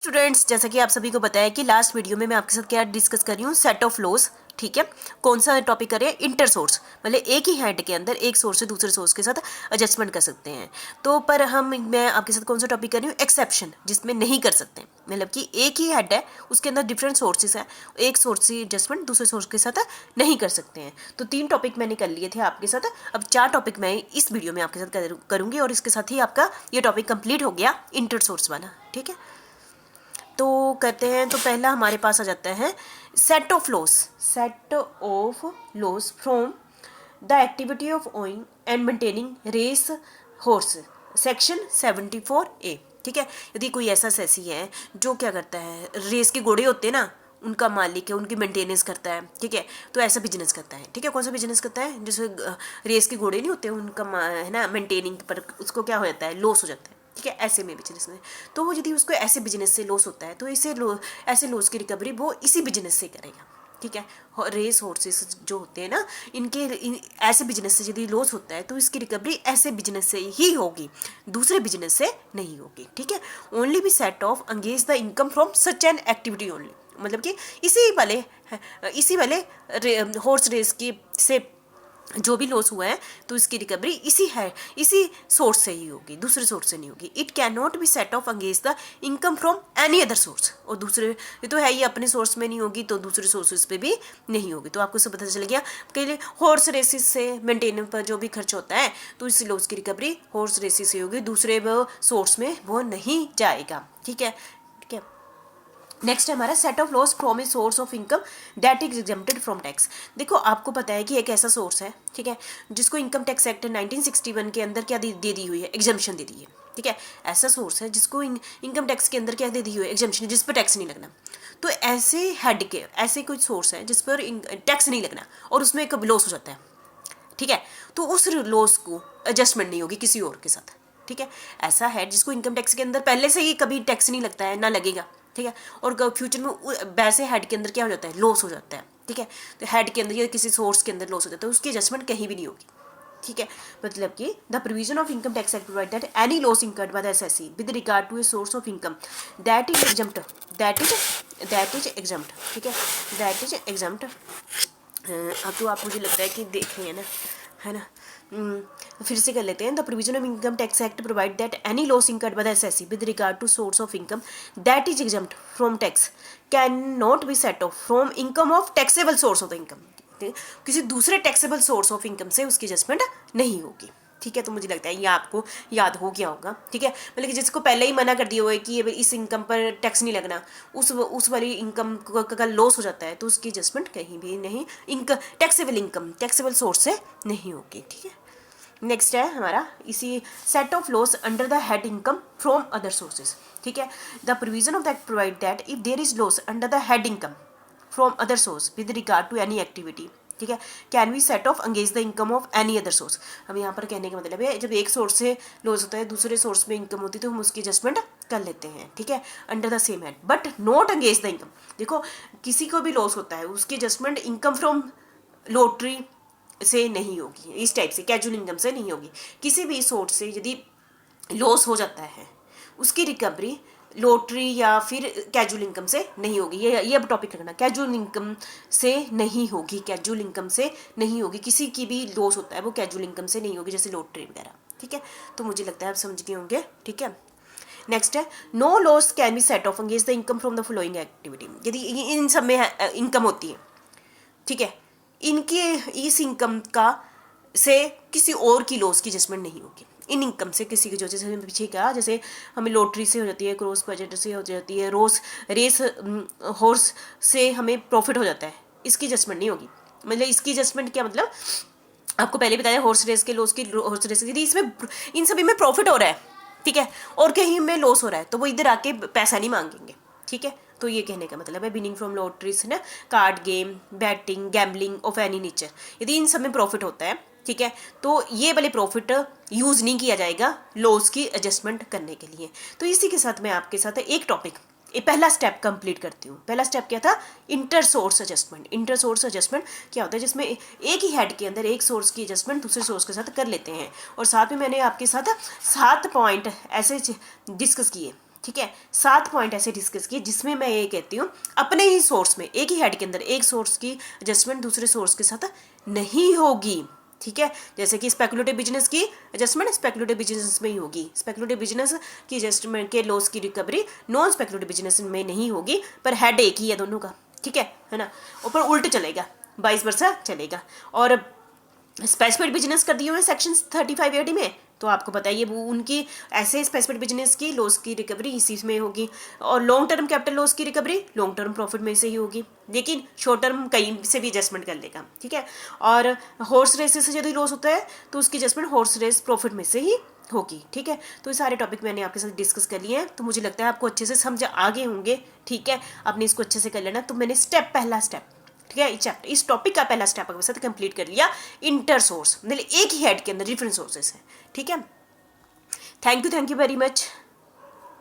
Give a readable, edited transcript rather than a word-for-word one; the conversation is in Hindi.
स्टूडेंट्स, जैसा कि आप सभी को पता है कि लास्ट वीडियो में मैं आपके साथ क्या डिस्कस कर रही हूँ, सेट ऑफ लॉज। ठीक है, कौन सा टॉपिक कर रहे हैं? इंटर सोर्स, मतलब एक ही हेड के अंदर एक सोर्स से दूसरे सोर्स के साथ एडजस्टमेंट कर सकते हैं। तो पर मैं आपके साथ कौन सा टॉपिक कर रही हूँ? एक्सेप्शन, जिसमें नहीं कर सकते। मतलब कि एक ही हेड है, उसके अंदर डिफरेंट सोर्सेज है, एक सोर्स से एडजस्टमेंट दूसरे सोर्स के साथ नहीं कर सकते हैं। तो 3 टॉपिक मैंने कर लिए थे आपके साथ। अब 4 टॉपिक मैं इस वीडियो में आपके साथ करूँगी और इसके साथ ही आपका ये टॉपिक कंप्लीट हो गया, इंटर सोर्स वाला। ठीक है, तो करते हैं। तो पहला हमारे पास आ जाता है set of loss. Set of loss from the activity of owning and maintaining race horse, section 74A। ठीक है, यदि कोई ऐसा सेसी है जो क्या करता है, रेस के घोड़े होते हैं ना, उनका मालिक है, उनकी मेंटेनेंस करता है। ठीक है, तो ऐसा बिजनेस करता है। ठीक है, कौन सा बिजनेस करता है? जैसे रेस के घोड़े नहीं होते, उनका है ना मेंटेनिंग पर, उसको क्या हो जाता है? लॉस हो जाता है। ठीक है, ऐसे में बिजनेस में, तो वो यदि उसको ऐसे बिजनेस से लॉस होता है तो ऐसे लॉस की रिकवरी वो इसी बिजनेस से करेगा। ठीक है, रेस हॉर्सेस जो होते हैं ना, ऐसे बिजनेस से यदि लॉस होता है तो इसकी रिकवरी ऐसे बिजनेस से ही होगी, दूसरे बिजनेस से नहीं होगी। ठीक है, ओनली बी सेट ऑफ अंगेज the income from such an activity only, मतलब कि इसी वाले हॉर्स रेस की से जो भी लॉस हुआ है तो इसकी रिकवरी इसी सोर्स से ही होगी, दूसरे सोर्स से नहीं होगी। It can not be set off against the income from any other source, और दूसरे ये तो है ही, अपने सोर्स में नहीं होगी तो दूसरे सोर्सेज पे भी नहीं होगी। तो आपको सब पता चल गया कि हॉर्स रेसिस से मेंटेनेंस पर जो भी खर्च होता है तो इस लॉस की रिकवरी हॉर्स रेसिस से होगी, दूसरे सोर्स में वो नहीं जाएगा। ठीक है, ठीक है। नेक्स्ट है हमारा set of loss from A source of income that is exempted from tax. देखो, आपको पता है कि एक ऐसा सोर्स है, ठीक है, जिसको इनकम टैक्स एक्ट 1961 के अंदर क्या दे दी हुई है? एग्जेम्पशन दे दी है। ठीक है, ऐसा सोर्स है जिसको इनकम टैक्स के अंदर क्या दे दी हुई है? एग्जेम्पशन, जिस पर टैक्स नहीं लगना। तो ऐसे हेड के ऐसे कोई सोर्स है जिस पर टैक्स नहीं लगना और उसमें एक लॉस हो जाता है। ठीक है, तो उस लॉस को एडजस्टमेंट नहीं होगी किसी और के साथ। ठीक है, ऐसा है जिसको इनकम टैक्स के अंदर पहले से ही कभी टैक्स नहीं लगता है, ना लगेगा। ठीक है, और फ्यूचर में वैसे हेड के अंदर क्या हो जाता है? लॉस हो जाता है। ठीक है, तो हेड के अंदर या किसी सोर्स के अंदर लॉस हो जाता है, उसकी एडजस्टमेंट कहीं भी नहीं होगी। ठीक है, मतलब कि the provision of income tax act provide that any loss incurred by the SSC with regard to a source of income that is exempt, that is exempt. ठीक है, दैट इज एग्जम्प्ट। अब तो आप, मुझे लगता है कि देख रहे हैं ना, है ना। फिर से कर लेते हैं। The provision of income tax act provide that any loss incurred by the SSC with regard to source of income that is exempt from tax can not be set off from income of taxable source of the income. किसी दूसरे टैक्सेबल सोर्स ऑफ इनकम से उसकी एडजस्टमेंट नहीं होगी। ठीक है, तो मुझे लगता है ये आपको याद हो गया होगा। ठीक है, मतलब कि जिसको पहले ही मना कर दिया हुआ है कि ये इस इनकम पर टैक्स नहीं लगना, उस वाली इनकम का लॉस हो जाता है तो उसकी एडजस्टमेंट कहीं भी नहीं, इनकम टैक्सेबल सोर्स से नहीं होगी। ठीक है, नेक्स्ट है हमारा इसी set of loss under the head income from other sources. ठीक है, the provision of that provide that if there is loss under the head income from other source with regard to any activity, ठीक है, कैन वी सेट ऑफ अंगेज the income of any other source. हम यहाँ पर कहने का मतलब है, जब एक सोर्स से लॉस होता है दूसरे सोर्स में इनकम होती है तो हम उसकी एडजस्टमेंट कर लेते हैं। ठीक है, under the same head but not अंगेज द इनकम। देखो, किसी को भी लॉस होता है उसकी एडजस्टमेंट इनकम फ्रॉम लॉटरी से नहीं होगी, इस टाइप से कैजुअल इनकम से नहीं होगी। किसी भी सोर्स से यदि लॉस हो जाता है उसकी रिकवरी लॉटरी या फिर कैजुअल इनकम से नहीं होगी। ये अब टॉपिक रखना, कैजुअल इनकम से नहीं होगी, कैजुअल इनकम से नहीं होगी। किसी की भी लॉस होता है वो कैजुअल इनकम से नहीं होगी, जैसे लॉटरी वगैरह। ठीक है, तो मुझे लगता है आप समझ गए होंगे। ठीक है, नेक्स्ट है no loss can be set off against the income from the following activity. यदि इन सब में इनकम होती है, ठीक है, इनकी इस इनकम का से किसी और की लॉस की एडजस्टमेंट नहीं होगी। इन इनकम से किसी की जो, जैसे हमने पीछे कहा, जैसे हमें लॉटरी से हो जाती है, क्रॉस बजट से हो जाती है, रेस हॉर्स से हमें प्रॉफिट हो जाता है, इसकी एडजस्टमेंट नहीं होगी। मतलब इसकी एडजस्टमेंट क्या मतलब, आपको पहले बताया हॉर्स रेस के लॉस की, हॉर्स रेस यदि इसमें इन सभी में प्रॉफिट हो रहा है, ठीक है, और कहीं में लॉस हो रहा है तो वो इधर आके पैसा नहीं मांगेंगे। ठीक है, तो ये कहने का मतलब है विनिंग फ्रॉम लॉटरीज है ना, card game, batting, gambling of any nature, यदि इन सब में प्रॉफिट होता है, ठीक है, तो ये वाले प्रॉफिट यूज नहीं किया जाएगा लॉस की एडजस्टमेंट करने के लिए। तो इसी के साथ मैं आपके साथ एक टॉपिक, ये पहला स्टेप कंप्लीट करती हूँ। पहला स्टेप क्या था? Inter source adjustment. Inter source adjustment क्या होता है? जिसमें एक ही हेड के अंदर एक सोर्स की एडजस्टमेंट दूसरे सोर्स के साथ कर लेते हैं। और साथ में मैंने आपके साथ 7 पॉइंट ऐसे डिस्कस किए, ठीक है, 7 पॉइंट ऐसे डिस्कस किए जिसमें मैं ये कहती हूँ अपने ही सोर्स में, एक ही हेड के अंदर एक सोर्स की एडजस्टमेंट दूसरे सोर्स के साथ नहीं होगी। ठीक है, जैसे कि स्पेकुलेटिव बिजनेस की एडजस्टमेंट स्पेकुलेटिव बिजनेस में ही होगी, स्पेकुलेटिव बिजनेस की एडजस्टमेंट के लॉस की रिकवरी नॉन स्पेकुलेटिव बिजनेस में नहीं होगी, पर हेड एक ही है दोनों का। ठीक है ना, ऊपर उल्ट चलेगा, 22 वर्षा चलेगा। और स्पेसिफिक बिजनेस कर दिए हुए सेक्शन 35 AD में, तो आपको बताइए वो उनकी ऐसे स्पेसिफिक बिजनेस की लॉस की रिकवरी इसी में होगी, और लॉन्ग टर्म कैपिटल लॉस की रिकवरी लॉन्ग टर्म प्रॉफिट में से ही होगी, लेकिन शॉर्ट टर्म कहीं से भी एडजस्टमेंट कर लेगा। ठीक है, और हॉर्स रेस से यदि लॉस होता है तो उसकी एडजस्टमेंट हॉर्स रेस प्रॉफिट में से ही होगी। ठीक है, तो ये सारे टॉपिक मैंने आपके साथ डिस्कस कर लिए हैं, तो मुझे लगता है आपको अच्छे से समझ आगे होंगे। ठीक है, आपने इसको अच्छे से कर लेना। तो मैंने पहला स्टेप, ठीक है, इस टॉपिक का पहला स्टेप आपके साथ कंप्लीट कर लिया। इंटर सोर्स मतलब एक ही हेड के अंदर डिफरेंट सोर्सेस हैं। ठीक है, थैंक यू वेरी मच।